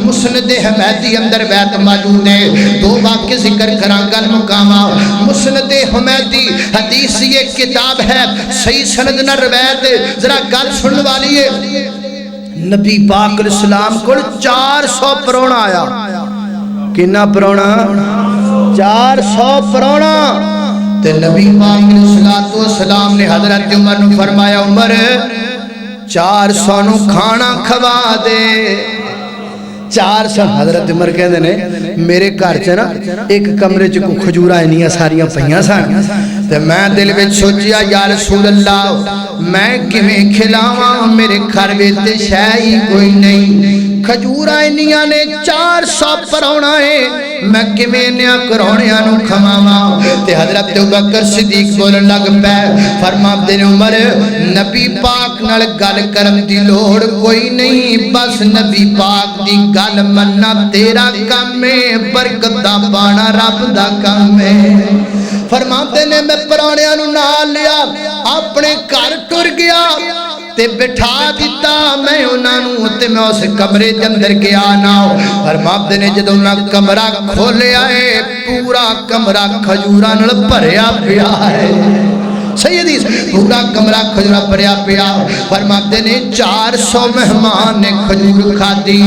مسند حمیدی اندر بیت موجود ہے. دو واقعے ذکر کراں گل مقامہ. مسند حمیدی حدیث یہ کتاب ہے صحیح سند نہ روایت ذرا گل سننے والی ہے. نبی پاک علیہ السلام کو 400 پرونا آیا. کنا پرونا؟ 400 پرونا. تے نبی پاک علیہ السلام نے حضرت عمر نے فرمایا عمر 400 نو کھانا کھوا دے. 400 حضرت عمر کہندے نے میرے گھر چ نا ایک کمرے چ کو کھجوراں انیاں ساریاں پئیاں سن تے میں دل وچ سوچیا یا رسول اللہ میں کیویں کھلاواں میرے گھر وچ تے شے ہی کوئی نہیں. کھجوراں انیاں نے 400 پرونا ہے میں کیویں نیا کروڑیاں نو کھواواں. تے حضرت ابوبکر صدیق بولن لگ پئے فرماندے نے عمر نبی پاک نال گل کرن دی لوڑ کوئی نہیں بس نبی پاک دی گل مننا تیرا کم ہے برکتاں پانا رب دا کم ہے. فرماندے نے میں پرانیاں نو نال لیا اپنے گھر ٹر گیا تے بٹھا دیتا میں انہاں نو تے میں اس کمرے دے اندر گیا نا. فرماندے نے جدوں انہاں کمرہ کھولیا ہے پورا کمرہ کھجوراں نال بھریا پیا ہے. سیدی پورا کمرہ کھجورا بھریا پیا. فرماتے نے 400 مہمان نے کھجور کھادی.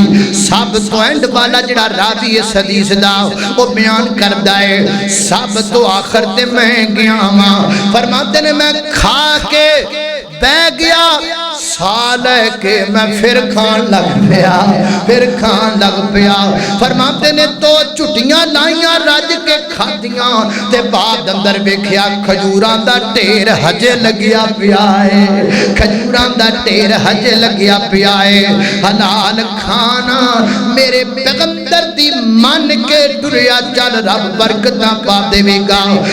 سب تو اینڈ والا جڑا راوی اس حدیث دا وہ بیان کردا ہے سب تو آخر تے میں گیا ماں. فرماتے نے میں کھا کے بہ گیا سال ہے کہ میں پھر کھان لگ پیا پھر کھان لگ پیا. فرماتے نے تو چٹیاں لائیاں رج کے کھادیاں تے بعد اندر ویکھیا کھجوراں دا ٹھیر ہجے لگیا پیا ہے کھجوراں دا ٹھیر ہجے لگیا پیا ہے. حلال کھانا میرے پیغمبر دی من کے ٹریا چل رب برکتاں پا دے گا.